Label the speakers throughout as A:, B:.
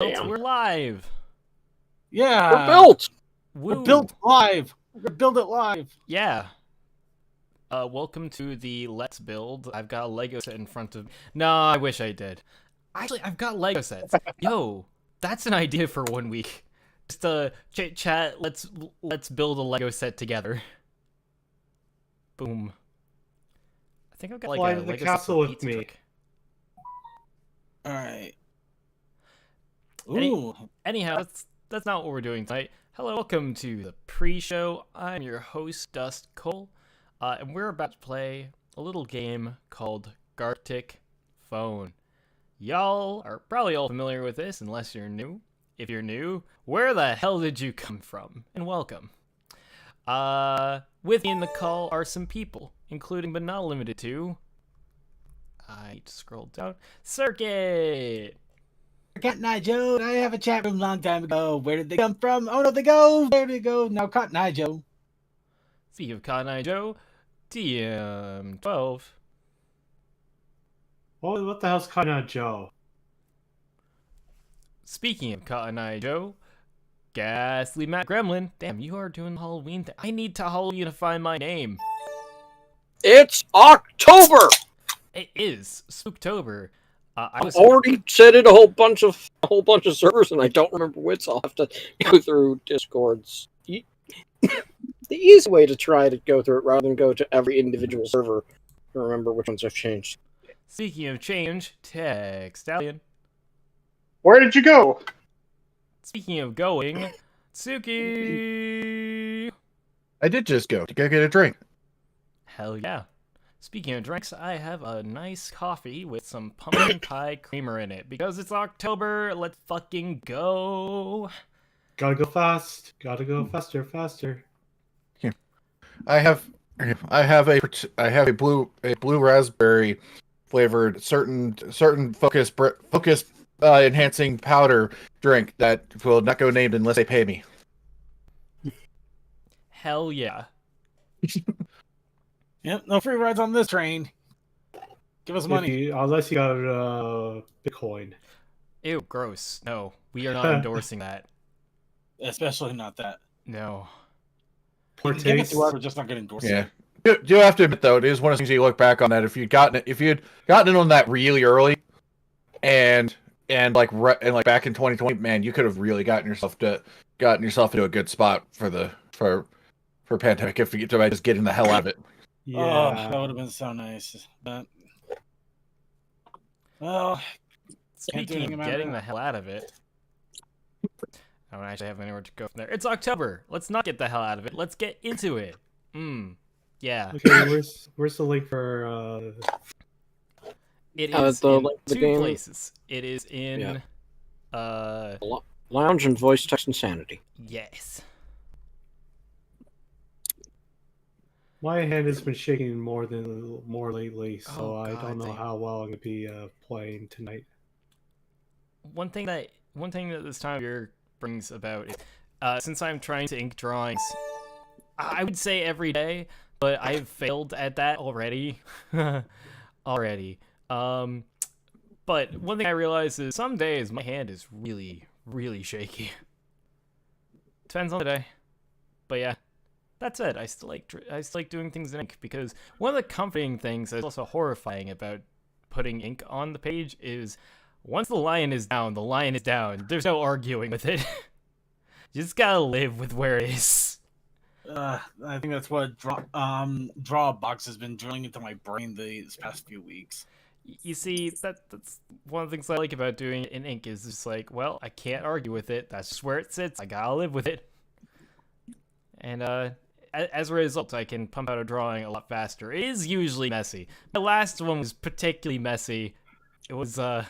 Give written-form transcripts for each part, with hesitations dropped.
A: Damn.
B: We're live.
C: Yeah.
A: We're built.
B: Woo.
C: We're built live. We're build it live.
B: Yeah. Welcome to the Let's Build. I've got a Lego set in front of. No, I wish I did. Actually, I've got Lego sets. Yo, that's an idea for 1 week. Just chit chat. Let's build a Lego set together. Boom. I think I've got like
D: Fly
B: a
D: to the
B: Lego
D: castle
B: set for
D: with
B: pizza
D: me.
B: truck.
C: All right.
B: Any-
C: Ooh.
B: Anyhow, that's not what we're doing tonight. Hello, welcome to the pre-show. I'm your host, Dust Cole, and we're about to play a little game called Gartic Phone. Y'all are probably all familiar with this, unless you're new. If you're new, where the hell did you come from? And welcome. With me in the call are some people, including but not limited to... I need to scroll down. Circuit!
C: Cotton Eye Joe. I have a chat room long time ago. Where did they come from? Oh no, they go. Where did they go? Now Cotton Eye Joe.
B: Speaking of Cotton Eye Joe, TM12.
D: What the hell's Cotton Eye Joe?
B: Speaking of Cotton Eye Joe, Ghastly Matt Gremlin. Damn, you are doing the Halloween thing. I need to Halloweenify my name.
A: It's October.
B: It is Spooktober. I
A: I've
B: was
A: already set it a whole bunch of servers, and I don't remember which. So I'll have to go through Discord's. The easy way to try to go through it rather than go to every individual server to remember which ones have changed.
B: Speaking of change, Tech Stallion.
D: Where did you go?
B: Speaking of going, Suki.
E: I did just go to go get a drink.
B: Hell yeah. Speaking of drinks, I have a nice coffee with some pumpkin pie creamer in it. Because it's October, let's fucking go.
D: Gotta go fast. Gotta go faster, faster.
E: I have a blue raspberry flavored certain focus enhancing powder drink that will not go named unless they pay me.
B: Hell yeah.
C: Yep. No free rides on this train. Give us money.
D: Unless you got Bitcoin.
B: Ew, gross. No, we are not endorsing that.
C: Especially not that.
B: No.
D: Poor
C: You can give it
D: taste.
C: to whoever, just not get endorsed.
E: Yeah. You have to admit though, it is one of the things you look back on that if you'd gotten in on that really early, and back in 2020, man, you could have really gotten yourself into a good spot for pandemic if you get to just getting the hell out of it.
C: Oh,
D: Yeah.
C: that would have been so nice. But well,
B: Speaking
C: anything
B: of
C: about
B: getting
C: that.
B: the hell out of it, I don't actually have anywhere to go from there. It's October. Let's not get the hell out of it. Let's get into it. Yeah.
D: Okay, where's the link for
B: It is
A: the
B: in
A: link to the
B: two
A: game?
B: places. It is in,
A: Lounge and voice text insanity?
B: yes.
D: my hand has been shaking more lately, so
B: Oh,
D: I
B: God,
D: don't know
B: damn.
D: how well I'm gonna be playing tonight.
B: One thing that this time of year brings about is, since I'm trying to ink drawings, I would say every day, but I've failed at that already. Already. But one thing I realize is some days my hand is really, really shaky. Depends on the day. But yeah, that's it. I still like doing things in ink because one of the comforting things that's also horrifying about putting ink on the page is once the line is down, the line is down. There's no arguing with it. You just gotta live with where it is.
C: I think that's what Drawbox has been drilling into my brain these past few weeks.
B: You see, that's one of the things I like about doing it in ink is just like, well, I can't argue with it. That's just where it sits. I gotta live with it. And as a result, I can pump out a drawing a lot faster. It is usually messy. The last one was particularly messy. It was I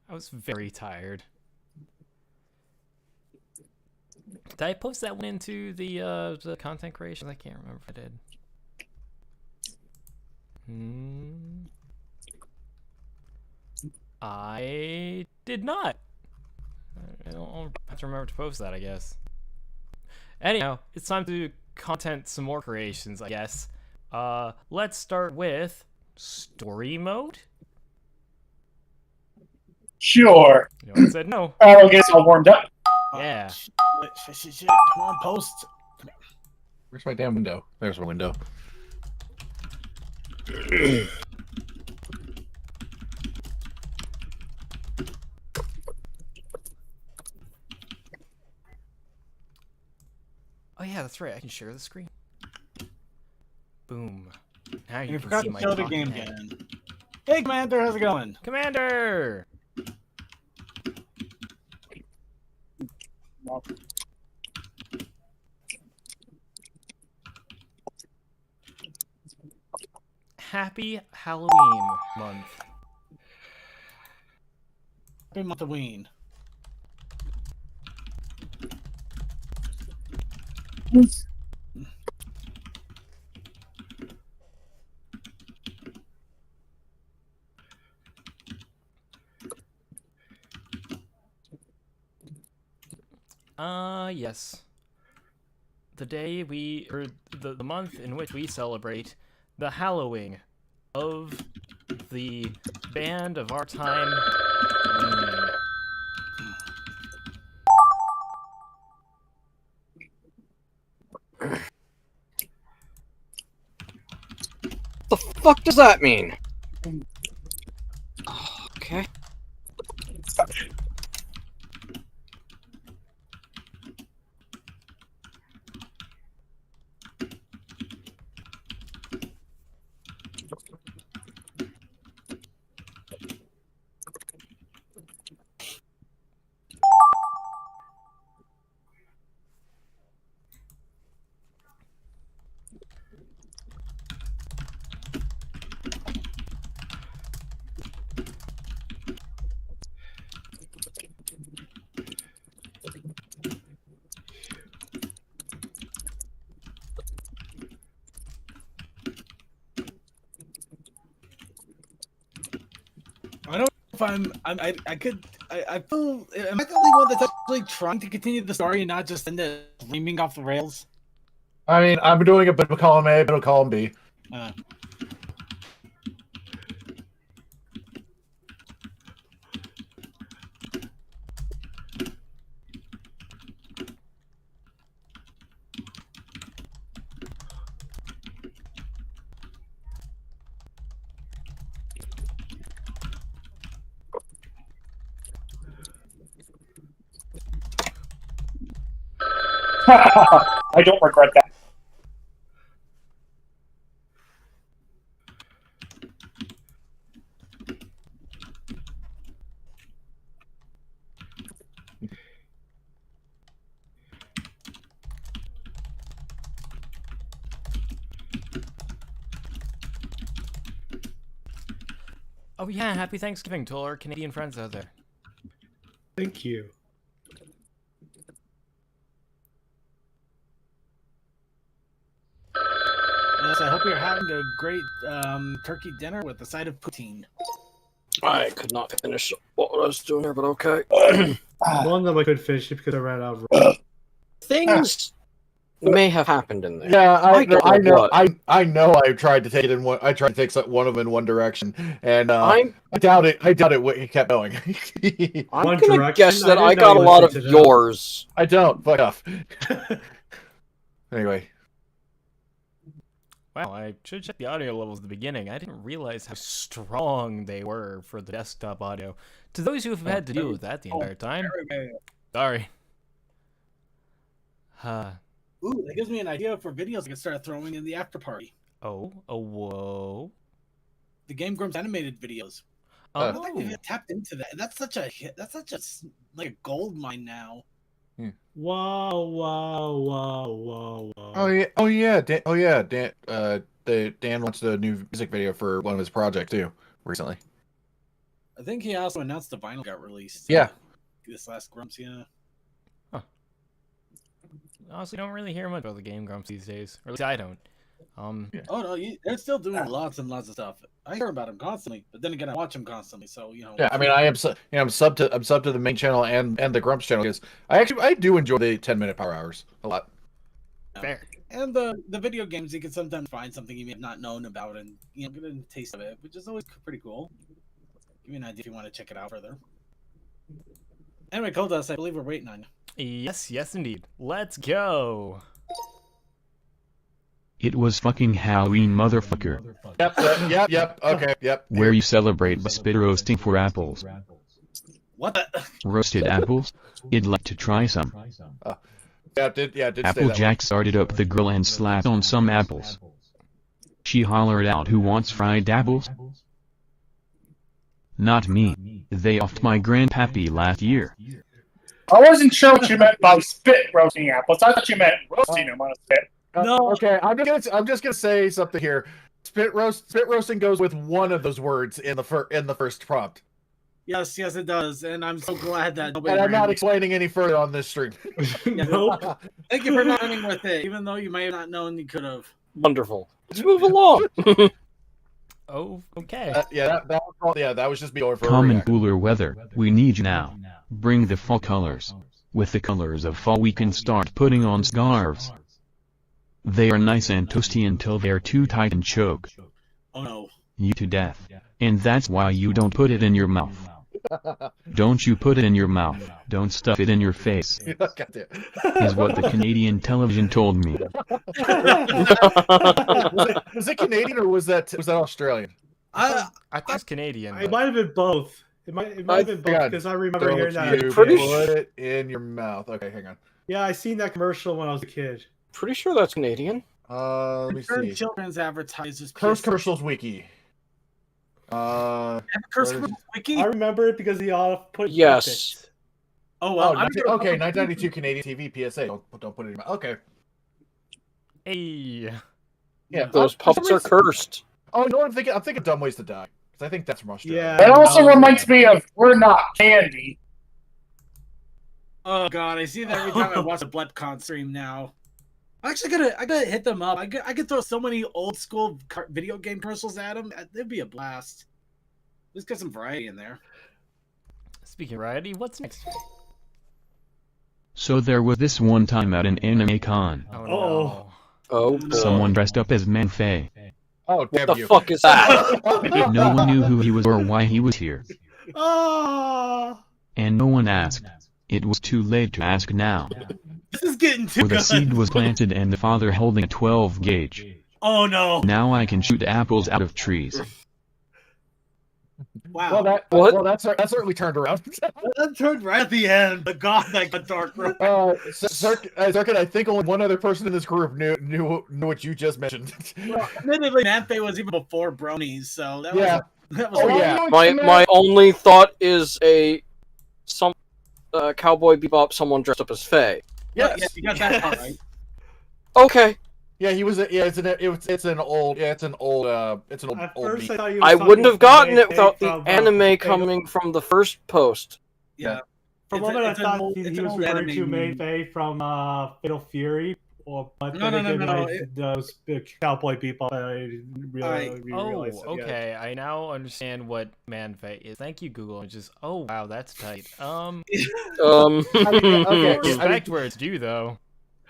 B: was very tired. Did I post that one into the content creations? I can't remember if I did. I did not. I don't have to remember to post that, I guess. Anyhow, it's time to content some more creations, I guess. Let's start with story mode.
F: Sure.
B: No one said no.
F: I'll get all warmed up.
B: Yeah.
C: Shit. Come on, post.
E: Where's my damn window? There's my window.
B: Oh yeah, that's right. I can share the screen. Boom. Now you
C: You
B: can
C: forgot
B: see
C: to
B: my
C: show the
B: talking
C: game
B: head.
C: again. Hey, Commander, how's it going?
B: Commander! Happy Halloween month.
C: Happy month of Ween.
B: Yes. The day or the month in which we celebrate the hallowing of the band of our time, Ween.
A: The fuck does that mean? Okay.
C: I don't know if I feel, am I the only one that's actually trying to continue the story and not just end it screaming off the rails?
E: I mean, I'm doing a bit of column A, a bit of column B.
F: I don't regret that.
B: Oh yeah, happy Thanksgiving to all our Canadian friends out there.
D: Thank you.
C: Yes, I hope you're having a great turkey dinner with a side of poutine.
A: I could not finish what I was doing here, but okay.
D: One of them I could finish it because I ran out of.
A: Things may have happened in there.
E: Yeah, I
A: don't
E: know.
A: what.
E: I know. I tried to take it in one. I tried to take one of them in one direction, and
A: I'm
E: I doubt it. I doubt it. He kept going.
A: I'm
D: One
A: gonna
D: Direction?
A: guess that
D: I
A: I
D: didn't know
A: got a
D: you
A: lot of
D: listened to them.
A: yours.
E: I don't. Fuck off. Anyway,
B: Wow, I should check the audio levels at the beginning. I didn't realize how strong they were for the desktop audio. To those who have had to deal with that the entire time, sorry.
C: Ooh, that gives me an idea for videos I can start throwing in the after party.
B: Whoa.
C: The Game Grumps animated videos. I don't think we've tapped into that. That's such a hit. That's such a like a gold mine now.
D: Wow.
E: oh yeah, Dan. Dan launched a new music video for one of his projects too recently.
C: I think he also announced the vinyl got released.
E: Yeah.
C: This last Grumps, yeah.
B: Honestly, don't really hear much about the Game Grumps these days. Or at least I don't.
E: Yeah.
C: Oh no, they're still doing lots and lots of stuff. I hear about them constantly, but then again, I watch them constantly. So you know.
E: Yeah, I mean, I'm sub to the main channel and the Grumps channel because I do enjoy the 10-minute power hours a lot.
B: Fair.
C: And the video games, you can sometimes find something you may have not known about and get a taste of it, which is always pretty cool. Give me an idea if you want to check it out further. Anyway, Koldas, I believe we're waiting on you.
B: Yes, yes, indeed. Let's go.
G: It was fucking Halloween, motherfucker.
E: Yep. Okay, yep.
G: Where you celebrate by spit roasting for apples.
C: What the?
G: Roasted apples? I'd like to try some.
E: Did say that
G: Applejack started up the grill and slapped on some apples. She hollered out, "Who wants fried apples?" Not me. They offed my grandpappy last year.
F: I wasn't sure what you meant by spit roasting apples. I thought you meant roasting them on a spit.
C: No.
E: Okay, I'm just gonna say something here. Spit roasting goes with one of those words in the first prompt.
C: Yes, it does, and I'm so glad that.
E: And I'm not explaining any further on this stream.
D: Nope.
C: Thank you for not running with it, even though you may have not known you could have.
A: Wonderful. Let's move along.
B: Oh, okay.
E: That was just me going for
G: Common
E: a
G: cooler weather, we need you now. Bring the fall colors. With the colors of fall we can start putting on scarves. They are nice and toasty until they're too tight and choke
C: Oh no.
G: you to death. And that's why you don't put it in your mouth. Don't you put it in your mouth, don't stuff it in your face, is what the Canadian television told me.
E: Was it Canadian or was that Australian?
C: I
B: I think it's Canadian.
D: It
B: but-
D: might have been both. It might have been both
E: God,
D: because I remember hearing that.
E: You
A: Pretty
E: put it in your mouth. Okay, hang on.
D: Yeah, I seen that commercial when I was a kid.
A: Pretty sure that's Canadian.
E: Let me
C: heard
E: see.
C: children's advertisers.
E: Curse commercials wiki.
C: Curse commercials wiki.
D: I remember it because he all put
A: Yes.
C: Oh well.
E: Okay, 1992 Canadian TV PSA. Don't put it in your mouth. Okay.
B: Hey.
E: Yeah,
A: Those puppets are cursed.
E: Oh no, I'm thinking Dumb Ways to Die. Because I think that's from Australia.
D: Yeah.
F: That also reminds me of We're Not Candy.
C: Oh god, I see that every time I watch a BlebCon stream now. I gotta hit them up. I could throw so many old school video game commercials at them. It'd be a blast. Let's get some variety in there.
B: Speaking of variety, what's next?
G: So there was this one time at an anime con.
B: Oh,
D: Oh.
B: no.
A: Oh, boy.
G: Someone dressed up as Manfei.
E: Oh,
A: What
E: damn
A: the
E: you.
A: fuck is that?
G: No one knew who he was or why he was here.
D: Oh.
G: And no one asked. It was too late to ask now.
C: This is getting too
G: For the
C: good.
G: seed was planted and the father holding a 12 gauge.
C: Oh no!
G: Now I can shoot apples out of trees.
C: Wow.
A: What?
E: That certainly turned around.
C: That turned right at the end. The god that got dark. Right?
E: Zirkin, I think only one other person in this group knew what you just mentioned.
C: Well, admittedly, Manfei was even before Bronies, so that
E: Yeah.
C: was. That was
E: Oh, yeah.
A: My only thought is some Cowboy Bebop, someone dressed up as Faye.
C: Yeah, you got that part right.
A: Okay.
E: Yeah, he was. It's an old.
D: At
E: old
D: first,
E: beat.
D: I thought you
A: I
D: were
A: wouldn't have
D: talking
A: gotten it without the
D: from,
A: anime coming from the first post.
C: Yeah.
D: For a
C: It's
D: moment, I
C: it's an
D: thought
C: old-
D: he
C: it's
D: was
C: an old
D: referring to
C: anime.
D: Mayfei from Fatal Fury, or but
C: No,
D: then
C: no,
D: again,
C: no,
D: those Cowboy people. I didn't
C: I-
D: realize
B: Oh,
D: that yet.
B: okay. I now understand what Manfei is. Thank you, Google. It's just, oh wow, that's tight.
E: Okay.
B: Respect where it's due, though.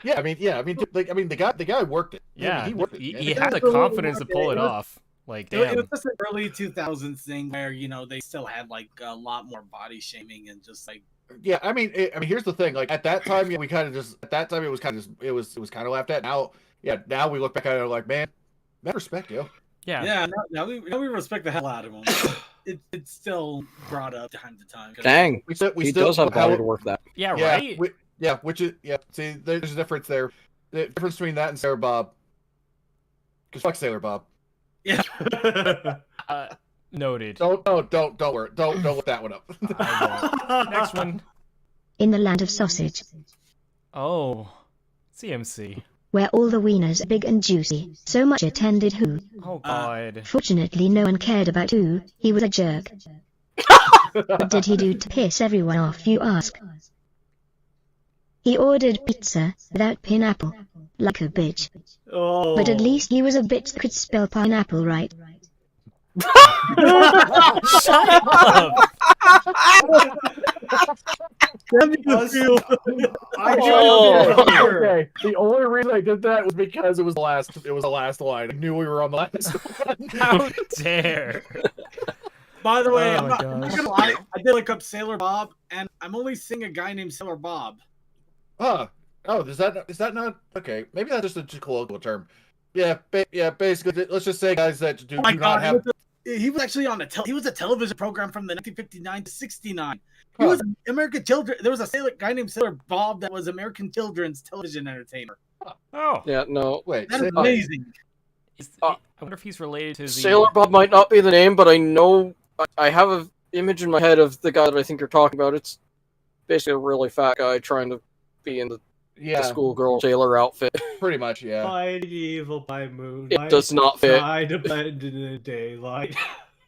E: Yeah, the guy worked it.
B: Yeah,
E: he worked it.
B: he had the confidence to pull it off. Like,
C: It
B: damn.
C: was just an early 2000s thing where they still had like a lot more body shaming and just like
E: Yeah, here's the thing. Like at that time, we kind of just it was kind of laughed at. Now we look back at it like, man, respect, yo.
B: Yeah.
C: now we respect the hell out of him. It's still brought up time to time.
A: Dang.
E: We
A: He
E: still
A: does have a body to work that.
B: Yeah,
E: Yeah,
B: right?
E: See, there's a difference there. The difference between that and Sailor Bob. Because fuck Sailor Bob.
B: Noted.
E: Don't worry. Don't look that one up.
B: I won't. Next one.
H: In the land of sausage,
B: Oh. CMC.
H: where all the wieners are big and juicy, so much attended who.
B: Oh, God.
H: Fortunately no one cared about who, he was a jerk. What did he do to piss everyone off, you ask? He ordered pizza, without pineapple. Like a bitch.
D: Oh.
H: But at least he was a bitch that could spell pineapple right.
B: Shut up!
E: Okay. The only reason I did that was because it was the last line. I knew we were on the last one.
B: How dare!
C: By the way,
B: Oh
C: I'm
B: my
C: not
B: gosh.
C: gonna lie. I did look up Sailor Bob, and I'm only seeing a guy named Sailor Bob.
E: Oh, is that not okay? Maybe that's just a colloquial term. Yeah, basically, let's just say, guys, that do,
C: Oh my
E: do
C: god,
E: not have.
C: he was actually on he was a television program from the 1959 to 69. He
E: Huh.
C: was American children. There was a guy named Sailor Bob that was American children's television entertainer.
B: Oh,
A: Yeah, no.
E: Wait,
C: That is
E: say-
C: amazing.
B: I wonder if he's related to the
A: Sailor Bob might not be the name, but I know I have an image in my head of the guy that I think you're talking about. It's basically a really fat guy trying to be in the schoolgirl sailor outfit.
E: pretty much, yeah.
D: By the evil, by moon.
A: It does not fit.
D: Tide abandoned in the daylight.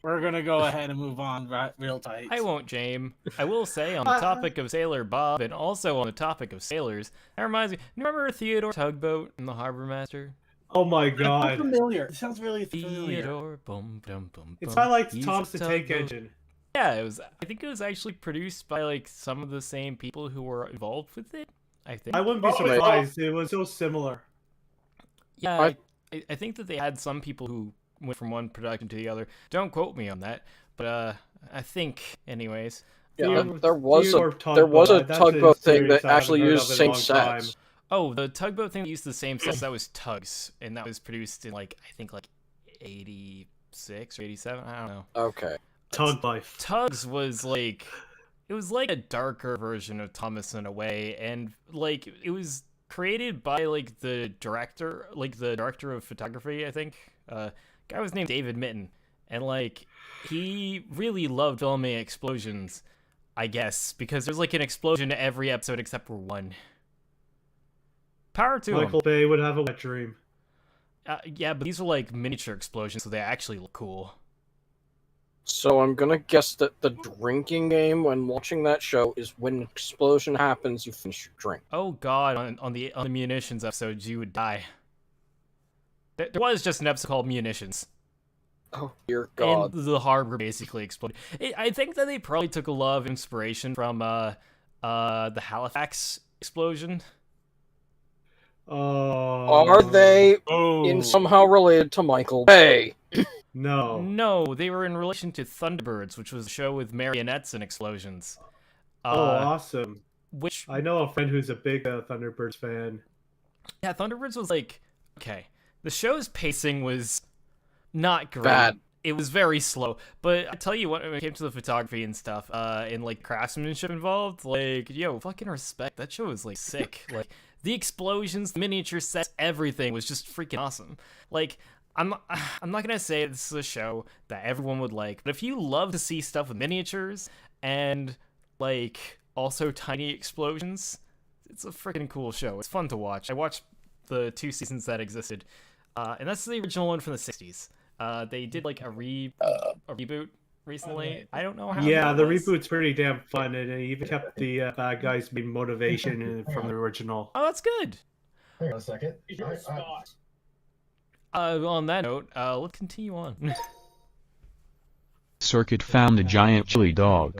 C: We're gonna go ahead and move on real tight.
B: I won't, James. I will say, on the topic of Sailor Bob, and also on the topic of sailors, that reminds me, remember Theodore Tugboat and the Harbor Master?
D: Oh my
C: Sounds
D: god.
C: familiar. It sounds really familiar.
B: Theodore, bum, bum, bum,
D: It's
B: bum.
D: not like
B: He's
D: Tom's
B: a
D: the Tank
B: tugboat.
D: Engine.
B: Yeah, I think it was actually produced by, like, some of the same people who were involved with it, I think.
D: I wouldn't be
E: Oh, wait.
D: surprised. It was so similar.
B: Yeah, I think that they had some people who went from one production to the other. Don't quote me on that, but I think, anyways.
A: Yeah,
D: Theodore-
A: there was
D: Theodore
A: a
D: That's
A: tugboat thing
D: series
A: that
D: I haven't
A: actually
D: heard
A: used
D: of in a
A: same
D: long time.
A: sets.
B: Oh, the tugboat thing that used the same sets, that was Tugs, and that was produced in, like, I think, like, 86 or 87, I don't know.
A: Okay.
D: Tug life.
B: Tugs was, like, it was like a darker version of Thomas in a way, and, like, it was created by, like, the director of photography, I think. Guy was named David Mitten, and, like, he really loved filming explosions, I guess, because there's, like, an explosion to every episode except for one. Power to him.
D: Michael Bay would have a wet dream.
B: Yeah, but these are, like, miniature explosions, so they actually look cool.
A: So I'm gonna guess that the drinking game when watching that show is when an explosion happens, you finish your drink.
B: Oh god, on the munitions episodes, you would die. There was just an episode called Munitions.
A: Oh dear God!
B: And the harbor basically exploded. I think that they probably took a lot of inspiration from the Halifax explosion.
A: Are they in somehow related to Michael Bay?
D: No.
B: No, they were in relation to Thunderbirds, which was a show with marionettes and explosions.
D: Awesome.
B: Which
D: I know a friend who's a big Thunderbirds fan.
B: yeah, Thunderbirds was like okay. The show's pacing was not great.
A: Bad.
B: It was very slow, but I tell you what, when it came to the photography and stuff, and like craftsmanship involved, like yo, fucking respect. That show was like sick. Like the explosions, the miniature sets, everything was just freaking awesome. Like I'm not gonna say this is a show that everyone would like, but if you love to see stuff with miniatures and like also tiny explosions, it's a freaking cool show. It's fun to watch. I watched the 2 seasons that existed, and that's the original one from the 60s. They did like a reboot recently. I don't know how.
D: Yeah,
B: that
D: the
B: was.
D: reboot's pretty damn fun, and it even kept the bad guys' main motivation from the original.
B: Oh, that's good.
I: Hang on a second.
B: On that note, let's continue on.
G: Circuit found a giant chili dog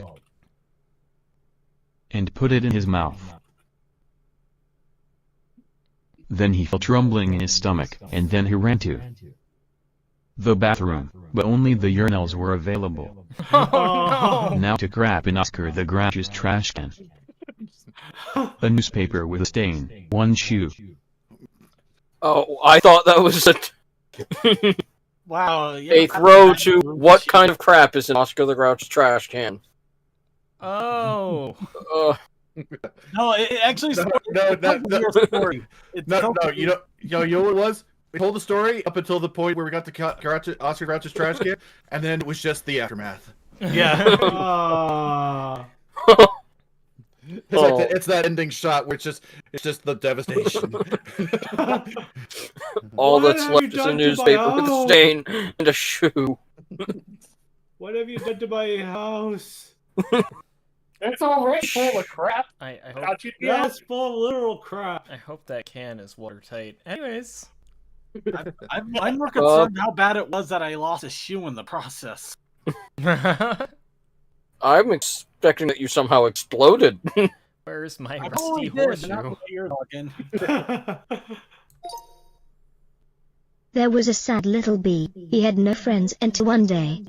G: and put it in his mouth. Then he felt rumbling in his stomach, and then he ran to the bathroom, but only the urinals were available.
B: Oh no!
G: Now to crap in Oscar the Grouch's trash can. A newspaper with a stain, one shoe.
A: Oh, I thought that was
C: Wow. Yeah,
A: a throw to what kind of crap is in Oscar the Grouch's trash can.
B: Oh.
C: No, it actually.
E: No, you know what it was? We told the story up until the point where we got to Oscar Grouch's trash can, and then it was just the aftermath.
B: Yeah.
E: It's that ending shot where it's just the devastation.
A: All
D: What
A: that's
D: have
A: left
D: you
A: is a
D: done to
A: newspaper
D: my
A: with a
D: house?
A: stain and a shoe.
D: What have you done to my house?
F: It's already full of crap.
B: I hope
F: Got you down.
D: That's full of literal crap.
B: I hope that can is watertight. Anyways.
C: I'm more concerned how bad it was that I lost a shoe in the process.
A: I'm expecting that you somehow exploded.
B: Where's my
C: I
B: rusty
C: totally did, but not
B: horseshoe?
C: what you're talking.
H: There was a sad little bee. He had no friends until one day.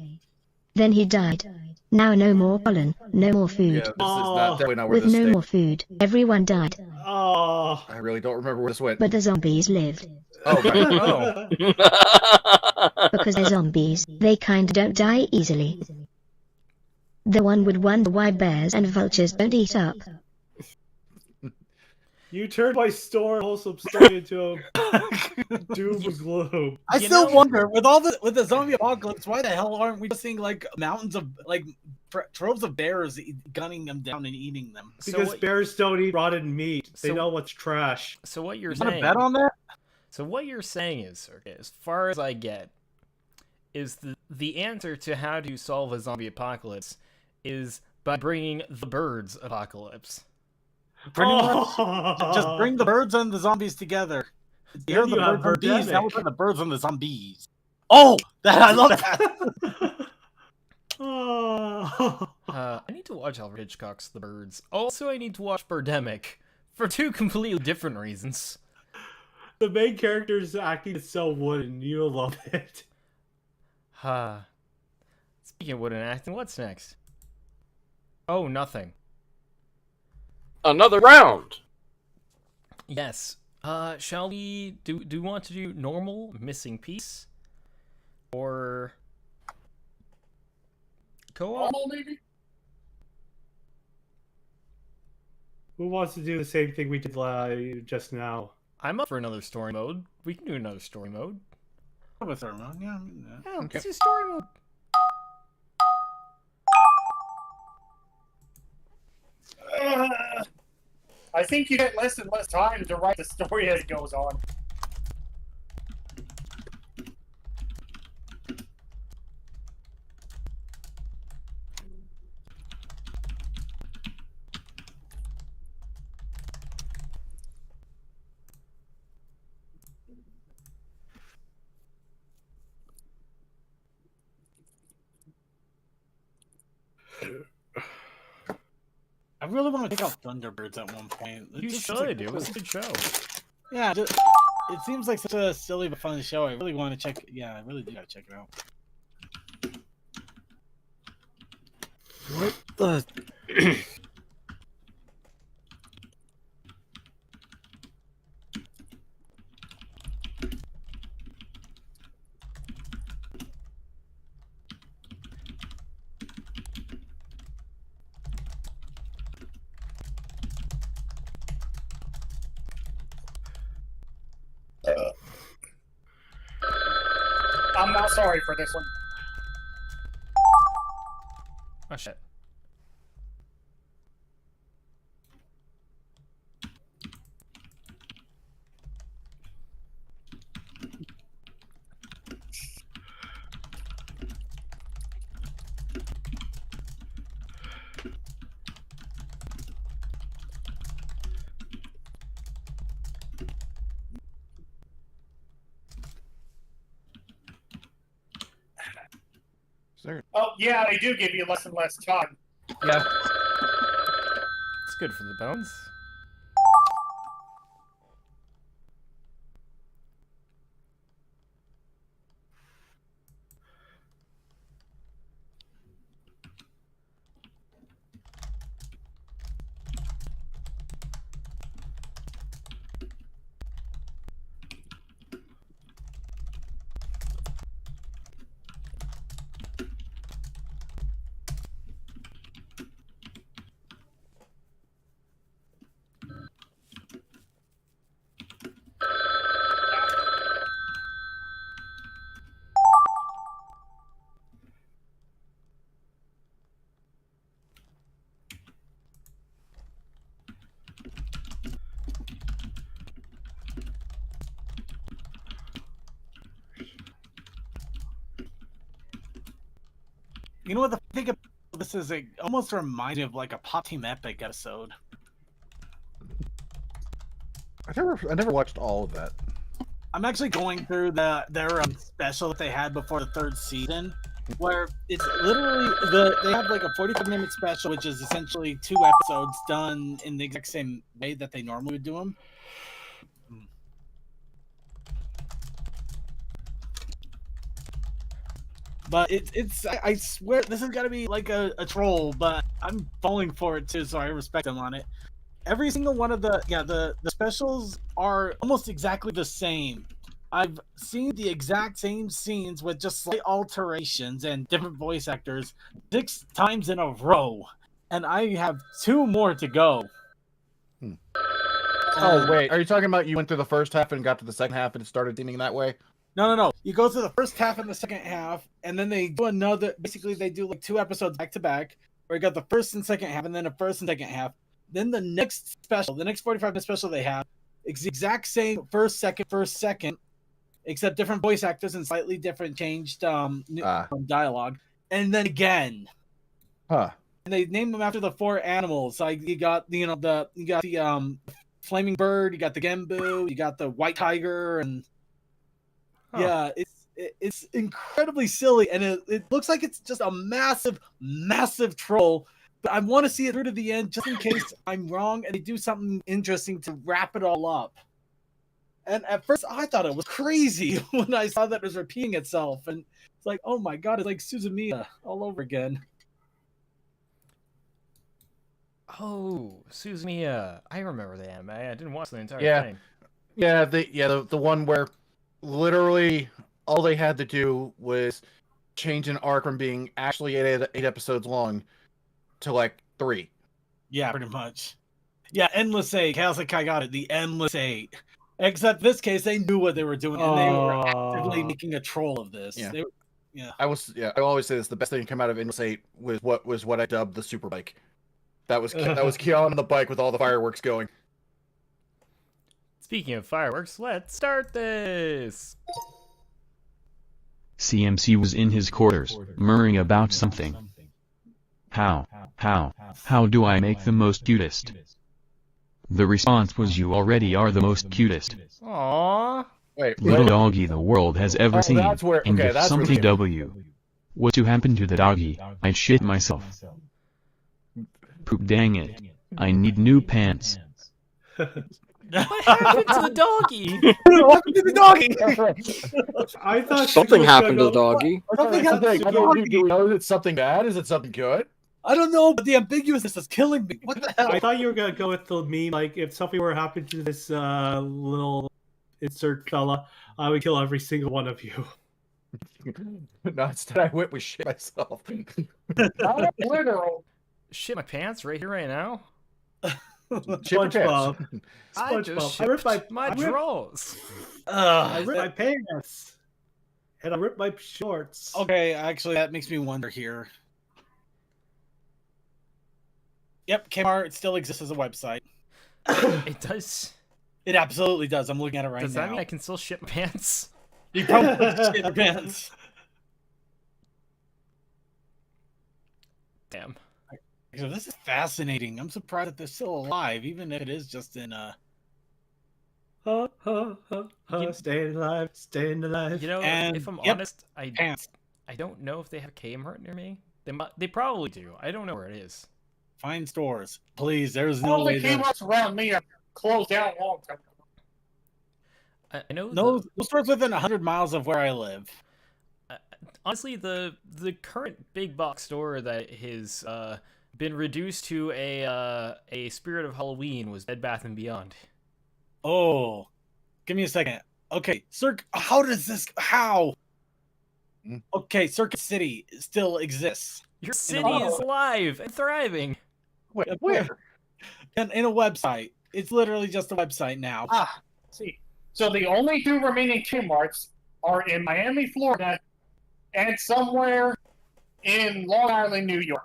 H: Then he died. Now no more pollen, no more food.
E: Yeah, this is not definitely not where
H: With
E: this
H: no
E: stayed.
H: more food, everyone died.
D: Oh.
E: I really don't remember where this went.
H: But the zombies lived.
E: Oh, right.
B: Oh.
H: Because they're zombies, they kinda don't die easily. The one would wonder why bears and vultures don't eat up.
D: You turned my wholesome story into a doom and gloom.
C: I
B: You
C: still
B: know-
C: wonder with the zombie apocalypse, why the hell aren't we just seeing like mountains of like troves of bears gunning them down and eating them?
D: Because bears don't eat rotten meat. They
B: So-
D: know what's trash.
B: So what you're
C: You want to
B: saying?
C: bet on that?
B: So what you're saying is, sir, as far as I get, is the answer to how to solve a zombie apocalypse is by bringing the birds apocalypse.
C: Pretty much. Just bring the birds and the zombies together. You're the
D: you have
C: birds and bees. Now we're
D: Birdemic.
C: putting the birds and the zombies. Oh, I love that.
D: Oh.
B: I need to watch Alfred Hitchcock's The Birds. Also, I need to watch Birdemic for two completely different reasons.
D: The main character's acting is so wooden. You'll love it.
B: Speaking of wooden acting, what's next? Oh, nothing.
A: Another round.
B: Yes. Shall we do we want to do normal missing piece? Or co-op?
F: Normal, maybe?
D: Who wants to do the same thing we did just now?
B: I'm up for another story mode. We can do another story mode.
C: With her, man. Yeah,
B: Yeah,
E: Okay.
B: let's do story mode.
F: I think you get less and less time to write the story as it goes on.
C: I really want to check out Thunderbirds at one point. It
B: You
C: just
B: should.
C: seems like
B: It was a good show.
C: Yeah, it seems like such a silly but fun show. I really want to check. Yeah, I really do gotta check it out.
A: What the?
F: I'm not sorry for this one.
B: Oh shit.
F: Oh, yeah, they do give you less and less time.
E: Yeah.
B: It's good for the bones.
C: You know what? The thing about this is, it almost reminds me of like a Pop Team Epic episode.
E: I never watched all of that.
C: I'm actually going through their special that they had before the third season, where it's literally they have like a 45-minute special, which is essentially 2 episodes done in the exact same way that they normally would do them. But I swear this is gotta be like a troll, but I'm falling for it too, so I respect him on it. Every single one of the specials are almost exactly the same. I've seen the exact same scenes with just slight alterations and different voice actors 6 times in a row, and I have 2 more to go.
E: Oh wait, are you talking about you went through the first half and got to the second half and it started theming that way?
C: No. You go through the first half and the second half, and then they do another. Basically, they do like 2 episodes back to back, where you got the first and second half, and then the first and second half. Then the next special, the next 45-minute special they have, it's the exact same first, second, except different voice actors and slightly different changed dialogue. And then again.
E: Huh.
C: And they named them after the 4 animals. Like you got the flaming bird, you got the gembu, you got the white tiger, and yeah, it's incredibly silly, and it looks like it's just a massive troll. But I want to see it through to the end, just in case I'm wrong, and they do something interesting to wrap it all up. And at first, I thought it was crazy when I saw that it was repeating itself, and it's like, oh my god, it's like Suzumiya all over again.
B: Oh, Suzumiya. I remember the anime. I didn't watch the entire thing.
E: Yeah, the one where literally all they had to do was change an arc from being actually 8 episodes long to like 3.
C: Yeah, pretty much. Yeah, Endless 8. Chaos Kai got it. The Endless 8. Except this case, they knew what they were doing, and they were actively making a troll of this.
E: Yeah.
C: Yeah.
E: I always say this. The best thing to come out of Endless 8 was what I dubbed the super bike. That was Keon on the bike with all the fireworks going.
B: Speaking of fireworks, let's start this!
G: CMC was in his quarters, murmuring about something. How do I make the most cutest? The response was, you already are the most cutest.
B: Aww.
E: Wait,
G: Little doggy the world has ever seen.
E: That's where,
G: and
E: okay,
G: if
E: that's
G: something W was to happen to the doggy, I'd shit myself. Poop, dang it. I need new pants.
B: What happened to the doggy?
C: What happened to the doggy?
D: I thought
A: Something happened to the doggy.
C: Something happened to the doggy.
E: Do we know is it something bad? Is it something good?
C: I don't know, but the ambiguousness is killing me. What the hell?
D: I thought you were gonna go with the meme, like if something were to happen to this little insert fella, I would kill every single one of you.
E: No, instead I went with shit myself.
F: Not literal.
B: Shit my pants right here, right now?
D: SpongeBob.
B: I just
D: SpongeBob. I ripped
B: my drawers.
D: I ripped my pants. And I ripped my shorts.
C: Okay, actually, that makes me wonder here. Yep, Kmart still exists as a website.
B: It does.
C: It absolutely does. I'm looking at it right now.
B: Does that mean I can still shit my pants?
C: You probably shit your pants.
B: Damn.
C: So this is fascinating. I'm surprised that they're still alive, even if it is just in
D: Staying alive, staying alive.
B: You know,
C: And-
B: if I'm
C: yep.
B: honest, I
C: pants.
B: don't know if they have Kmart near me. They probably do. I don't know where it is.
C: Find stores, please. There's no
F: All the
C: way.
F: Kmart's around me are closed down a long time ago.
B: I know.
C: No stores within 100 miles of where I live.
B: Honestly, the current big box store that has been reduced to a Spirit of Halloween was Bed Bath & Beyond.
C: Oh, give me a second. Okay, how does this? How? Okay, Circuit City still exists.
B: Your city is alive and thriving.
E: Wait, where?
C: In a website. It's literally just a website now.
F: See, so the only 2 remaining Kmart's are in Miami, Florida, and somewhere in Long Island, New York.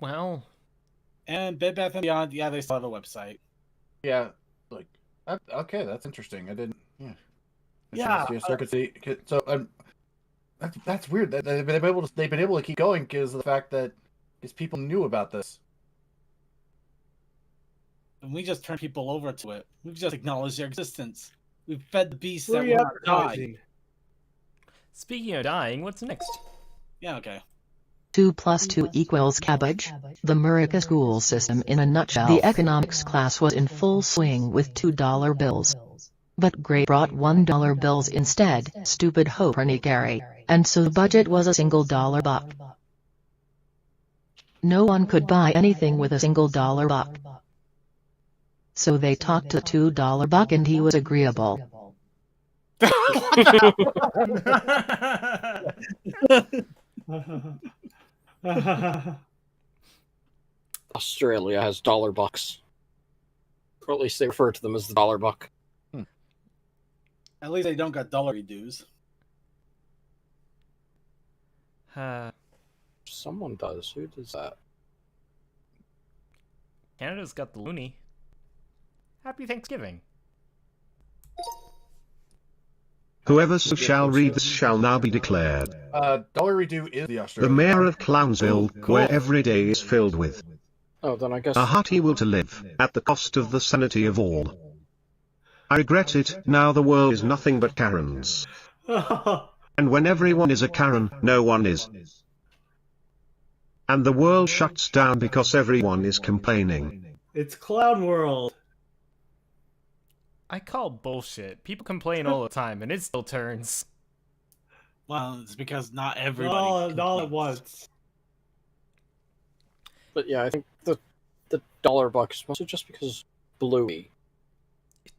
B: Well,
C: And Bed Bath & Beyond, yeah, they still have a website.
E: Yeah, like okay, that's interesting. I didn't. Yeah.
C: Yeah,
E: Circuit City. So that's weird. They've been able to keep going because of the fact that these people knew about this.
C: And we just turn people over to it. We've just acknowledged their existence. We've fed the beast that
D: Free
C: will not die.
D: advertising.
B: speaking of dying, what's next?
C: Yeah, okay.
I: 2 + 2 = cabbage. The Murica school system in a nutshell. The economics class was in full swing with $2 bills. But Gray brought $1 bills instead, stupid Hoperny Gary, and so the budget was a single dollar buck. No one could buy anything with a single dollar buck. So they talked to $2 buck and he was agreeable.
A: Australia has dollar bucks. Or at least they refer to them as the dollar buck.
C: At least they don't got dollary dues.
A: Someone does. Who does that?
B: Canada's got the loonie. Happy Thanksgiving.
J: Whoever shall read this shall now be declared
E: Dollary due is the
J: the
E: Australian.
J: mayor of Clownsville,
A: Oh, cool.
J: where every day is filled with
A: Oh, then I guess.
J: a hearty will to live, at the cost of the sanity of all. I regret it, now the world is nothing but Karens. And when everyone is a Karen, no one is. And the world shuts down because everyone is complaining.
D: It's Clown World.
B: I call bullshit. People complain all the time, and it still turns.
C: Well, it's because not everybody.
D: Not all at once.
A: But yeah, I think the dollar buck is mostly just because Bluey.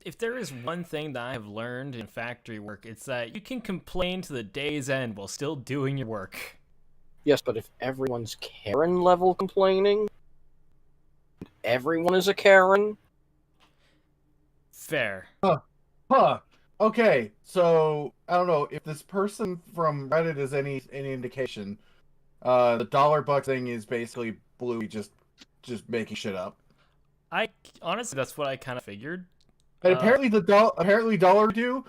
B: If there is one thing that I have learned in factory work, it's that you can complain to the day's end while still doing your work.
A: Yes, but if everyone's Karen level complaining, everyone is a Karen.
B: Fair.
E: Huh. Okay, so I don't know if this person from Reddit is any indication. The dollar buck thing is basically Bluey just making shit up.
B: Honestly, that's what I kind of figured.
E: And apparently dollar due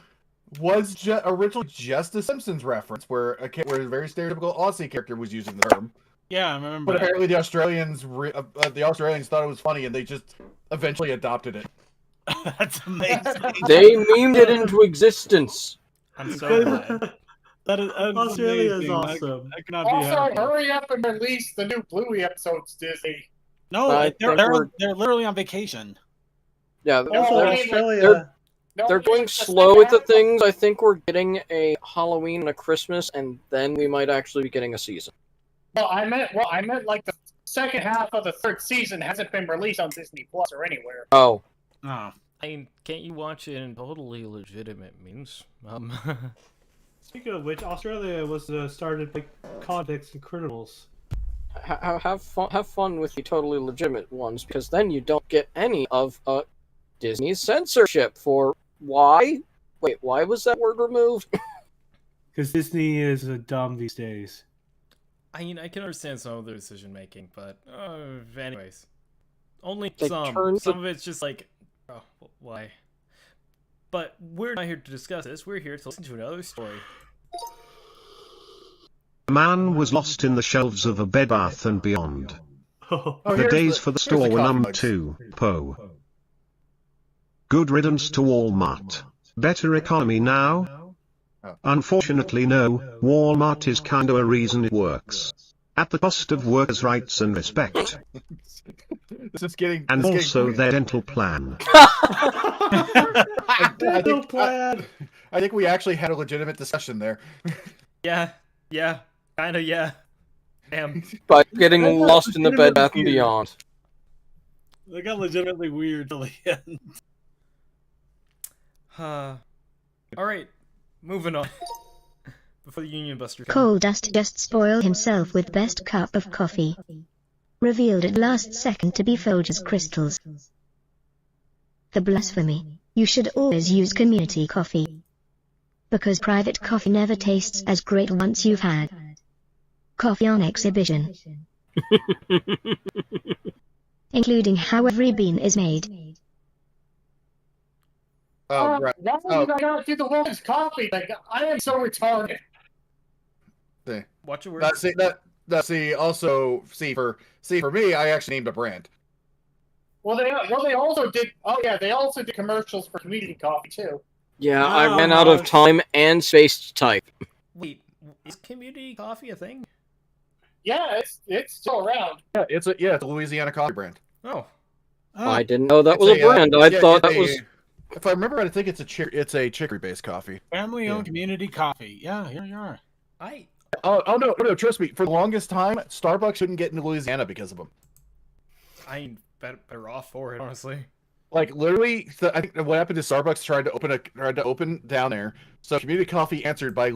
E: was originally just a Simpsons reference, where a very stereotypical Aussie character was using the term.
C: Yeah, I remember.
E: But apparently the Australians thought it was funny, and they just eventually adopted it.
C: That's amazing.
A: They memed it into existence.
B: I'm so glad.
C: That is
D: Australia is
C: amazing.
D: awesome.
C: I could not be
F: Also,
C: happier.
F: hurry up and release the new Bluey episodes, Disney.
C: No,
A: I think
C: they're literally on vacation.
A: Yeah,
D: Also,
F: Oh,
A: they're,
D: Australia.
A: they're going slow with the things. I think we're getting a Halloween and a Christmas, and then we might actually be getting a season.
F: Well, I meant like the second half of the third season hasn't been released on Disney Plus or anywhere.
A: Oh.
C: Oh.
B: I mean, can't you watch it in totally legitimate means?
D: Speaking of which, Australia was started by convicts and criminals.
A: Have fun with the totally legitimate ones, because then you don't get any of Disney's censorship for why? Wait, why was that word removed?
D: Because Disney is dumb these days.
B: I mean, I can understand some of their decision making, but anyways, only
A: They
B: some.
A: turned
B: Some of it's just like, oh, why? But we're not here to discuss this. We're here to listen to another story.
J: A man was lost in the shelves of a Bed Bath & Beyond.
E: Oh,
J: The
E: here's
J: days for the
E: here's
J: store were
E: coffee
J: numbered
E: mugs.
J: too, Poe. Good riddance to Walmart. Better economy now?
E: Oh.
J: Unfortunately no, Walmart is kinda a reason it works. At the cost of workers' rights and respect.
E: This is getting
J: And
E: this is
J: also
E: getting
J: their dental plan.
D: Dental plan.
E: I think we actually had a legitimate discussion there.
B: Yeah, kinda, yeah. Damn.
A: By getting lost in the Bed Bath & Beyond.
C: They got legitimately weird till the end.
B: Alright, moving on. Before the Union Buster comes.
H: Coal Dust just spoiled himself with best cup of coffee. Revealed at last second to be Folgers crystals. The blasphemy. You should always use community coffee. Because private coffee never tastes as great once you've had coffee on exhibition. Including how every bean is made.
E: Oh, right.
F: Why did I not do the woman's coffee thing? I am so retarded.
B: Watch your words.
E: For me, I actually named a brand.
F: Well, they also did. Oh yeah, they also did commercials for community coffee too.
A: Yeah, I ran out of time and space to type.
B: Wait, is community coffee a thing?
F: Yeah, it's still around.
E: Yeah, it's a Louisiana coffee brand.
B: Oh.
A: I didn't know that
E: It's
A: was a brand. I thought that was...
E: if I remember right, I think it's a chicory-based coffee.
C: Family-owned community coffee. Yeah, here you are.
E: Oh no, trust me. For the longest time, Starbucks couldn't get into Louisiana because of them.
B: I ain't better off for it, honestly.
E: Like literally, I think what happened is Starbucks tried to open down there. So Community Coffee answered by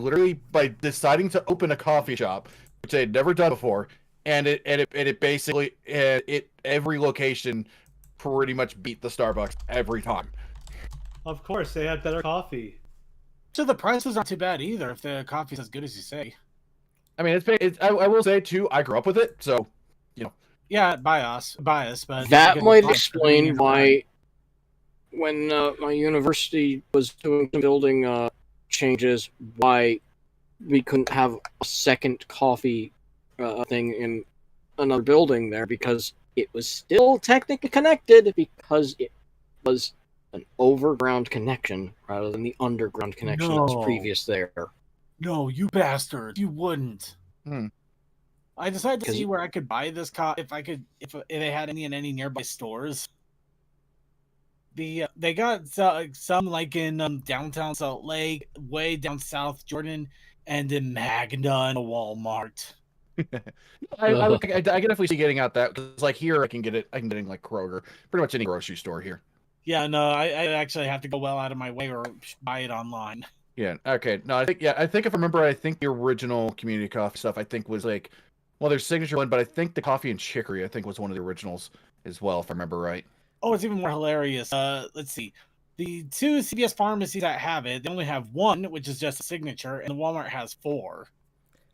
E: deciding to open a coffee shop, which they had never done before, and it basically every location pretty much beat the Starbucks every time.
D: Of course, they had better coffee.
C: So the prices aren't too bad either if the coffee's as good as you say.
E: I mean, I will say too, I grew up with it, so you know.
C: Yeah, bias, but
A: that might explain why, when my university was doing some building changes, why we couldn't have a second coffee thing in another building there, because it was still technically connected, because it was an overground connection rather than the underground connection that was previous there.
C: No, you bastard! You wouldn't. I decided to see where I could buy this if they had any in any nearby stores. They got some like in downtown Salt Lake, way down south Jordan, and in Magna and Walmart.
E: I can definitely see getting out that, because like here I can get it in like Kroger, pretty much any grocery store here.
C: Yeah, no, I actually have to go well out of my way or buy it online.
E: Yeah. Okay. No, I think if I remember, I think the original Community Coffee stuff I think was like, well, there's Signature one, but I think the Coffee and Chicory I think was one of the originals as well, if I remember right.
C: Oh, it's even more hilarious. Let's see. The two CVS pharmacies that have it, they only have one, which is just a Signature, and Walmart has 4.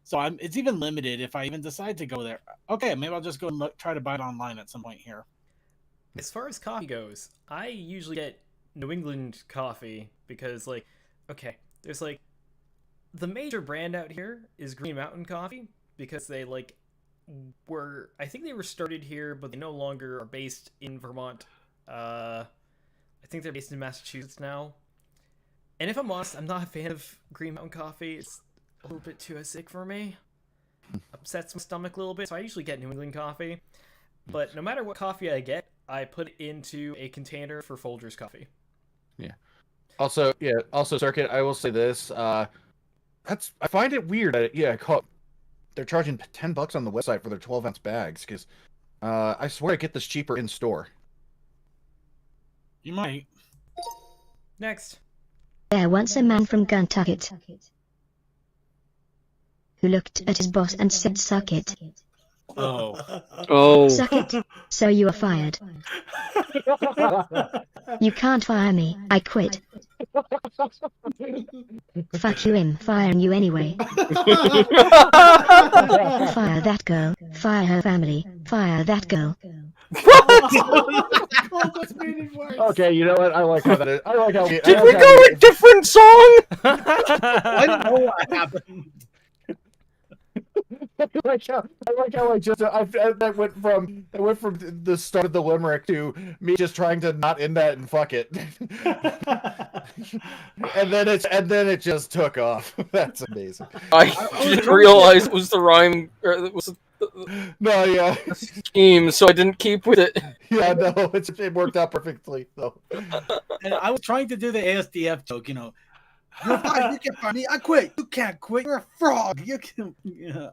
C: So it's even limited if I even decide to go there. Okay, maybe I'll just go and try to buy it online at some point here.
B: As far as coffee goes, I usually get New England coffee because, like, okay, there's like the major brand out here is Green Mountain Coffee, because they I think they were started here, but they no longer are based in Vermont. I think they're based in Massachusetts now. And if I'm honest, I'm not a fan of Green Mountain Coffee. It's a little bit too acidic for me. Upsets my stomach a little bit, so I usually get New England coffee. But no matter what coffee I get, I put it into a container for Folgers coffee.
E: Yeah. Also, Circuit, I will say this. I find it weird that they're charging $10 on the website for their 12-ounce bags, because I swear I get this cheaper in store.
C: You might.
B: Next.
H: There once a man from Guntucket who looked at his boss and said, "Suck it."
A: Oh.
H: Suck it. So you are fired. You can't fire me. I quit. Fuck you, I'm firing you anyway. Fire that girl. Fire her family. Fire that girl.
E: Okay, you know what? I like how that is. I like how.
A: Did we go a different song?
C: I don't know what happened.
E: I like how that went from the start of the limerick to me just trying to not end that and fuck it, and then it just took off. That's amazing.
A: I didn't realize it was the rhyme, or it was
E: no, yeah,
A: scheme, so I didn't keep with it.
E: Yeah, no, it worked out perfectly though.
C: And I was trying to do the ASDF joke, you know. You're fine, you can't find me. I quit. You can't quit. You're a frog. You can.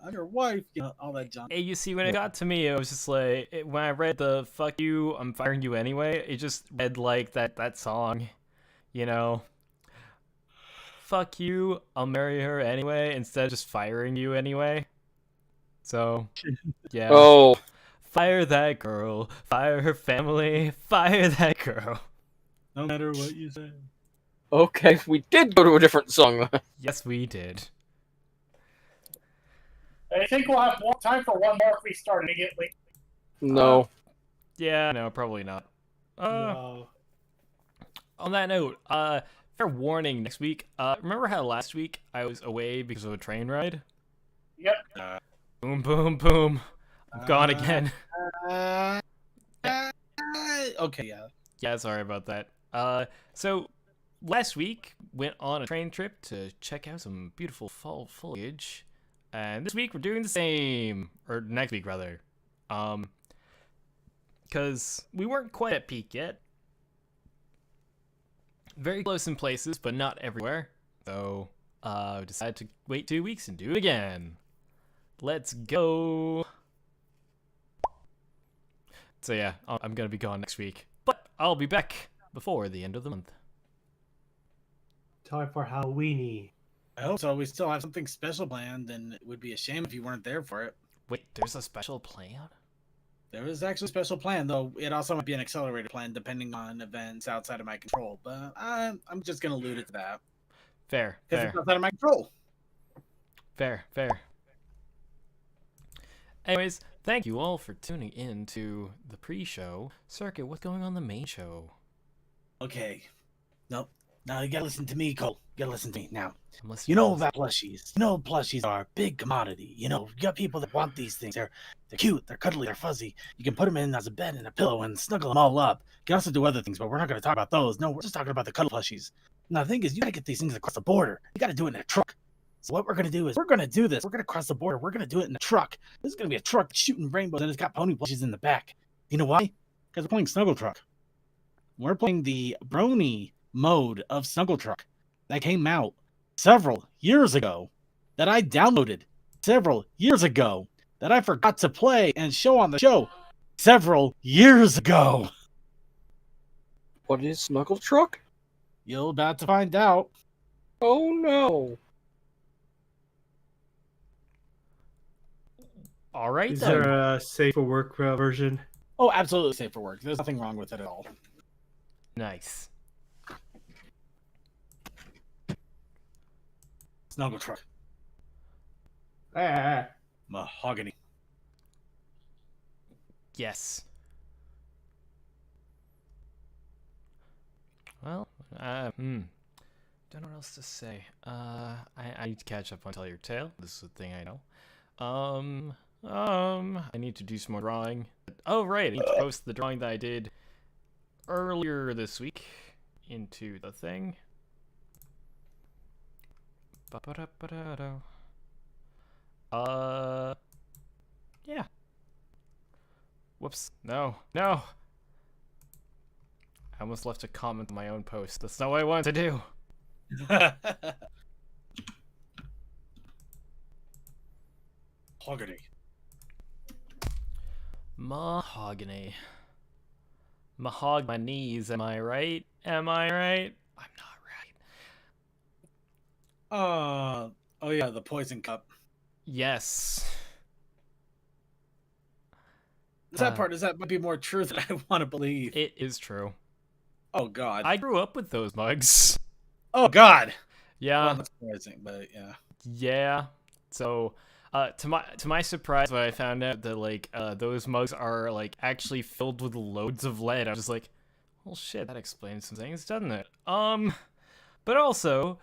C: I'm your wife. You know, all that junk.
B: Hey, you see, when it got to me, it was just like when I read the "fuck you, I'm firing you anyway." It just read like that song, you know. Fuck you, I'll marry her anyway, instead of just firing you anyway. So, yeah.
A: Oh.
B: Fire that girl. Fire her family. Fire that girl.
C: No matter what you say.
A: Okay, we did go to a different song.
B: Yes, we did.
F: I think we'll have more time for one more if we start immediately.
A: No.
B: Yeah, no, probably not.
D: No.
B: On that note, fair warning next week. Remember how last week I was away because of a train ride?
F: Yep.
B: Boom, boom, boom. I'm gone again.
C: Okay, yeah.
B: Yeah, sorry about that. So last week went on a train trip to check out some beautiful fall foliage, and this week we're doing the same, or next week rather, because we weren't quite at peak yet. very close in places, but not everywhere. So, decided to wait 2 weeks and do it again. Let's go. So yeah, I'm gonna be gone next week, but I'll be back before the end of the month.
D: Time for Halloweeny.
C: I hope so. We still have something special planned, and it would be a shame if you weren't there for it.
B: Wait, there's a special plan?
C: There is actually a special plan, though it also might be an accelerated plan depending on events outside of my control. But I'm just gonna allude it to that.
B: Fair,
C: Because
B: fair,
C: it's outside of my control.
B: fair. Anyways, thank you all for tuning in to the pre-show. Circuit, what's going on the main show?
C: Okay. Nope. Now you gotta listen to me, Cole. You gotta listen to me now.
B: I'm listening
C: You
B: to
C: know
B: this.
C: about plushies. You know plushies are a big commodity. You got people that want these things. They're cute, they're cuddly, they're fuzzy. You can put them in as a bed and a pillow and snuggle them all up. You can also do other things, but we're not going to talk about those. No, we're just talking about the cuddle plushies. Now the thing is, you gotta get these things across the border. You gotta do it in a truck. So what we're gonna do is we're gonna do this. We're gonna cross the border. We're gonna do it in a truck. This is gonna be a truck shooting rainbows and it's got pony plushies in the back. You know why? Because we're playing Snuggle Truck. We're playing the Brony mode of Snuggle Truck that came out several years ago, that I downloaded several years ago, that I forgot to play and show on the show several years ago.
A: What is Snuggle Truck?
C: You're about to find out.
A: Oh no.
B: All right,
D: Is
B: then.
D: there a safe for work version?
C: Oh, absolutely safe for work. There's nothing wrong with it at all.
B: Nice.
C: Snuggle Truck.
D: Ah,
C: Mahogany.
B: Yes. Well, don't know what else to say. I need to catch up on Tell Your Tale. This is a thing I know. I need to do some more drawing. Oh, right, I need to post the drawing that I did earlier this week into the thing. Yeah. Whoops. No. I almost left a comment on my own post. That's not what I wanted to do.
C: Mahogany.
B: Mahogany. Mahog my knees, am I right? Am I right? I'm not right.
C: Oh yeah, the poison cup.
B: Yes.
C: The sad part is that might be more true than I want to believe.
B: It is true.
C: Oh god.
B: I grew up with those mugs.
C: Oh god.
B: Yeah.
C: Well, that's surprising, but yeah.
B: Yeah. So, to my surprise, when I found out that like those mugs are like actually filled with loads of lead, I was just like, well, shit, that explains some things, doesn't it? But also,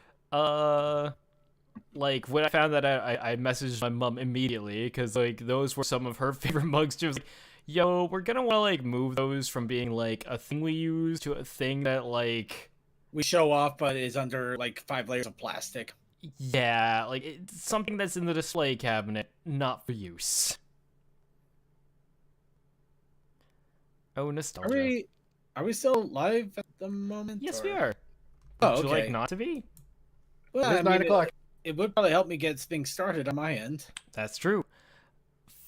B: like when I found that out, I messaged my mom immediately because like those were some of her favorite mugs. She was like, yo, we're gonna want to like move those from being like a thing we use to a thing that like
C: we show off, but is under like 5 layers of plastic.
B: Yeah, like it's something that's in the display cabinet, not for use. Oh, nostalgia.
C: Are we still live at the moment?
B: Yes,
C: or?
B: we are.
C: Oh,
B: Would
C: okay.
B: you like not to be?
C: Well,
E: It's 9 o'clock.
C: It would probably help me get things started on my end.
B: That's true.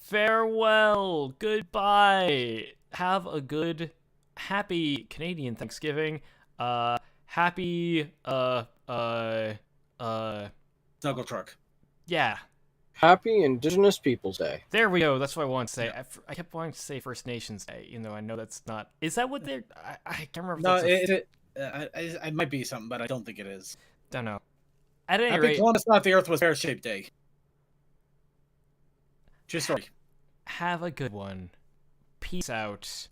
B: Farewell. Goodbye. Have a good, happy Canadian Thanksgiving. Happy,
C: Snuggle Truck.
B: yeah.
A: Happy Indigenous Peoples Day.
B: There we go. That's what I wanted to say. I kept wanting to say First Nations Day, even though I know that's not. Is that what they're? I can't remember. If
C: No, it might be something, but I don't think it is.
B: don't know. At any
C: I
B: rate,
C: think Columbus thought the Earth was pear-shaped day. True story.
B: have a good one. Peace out.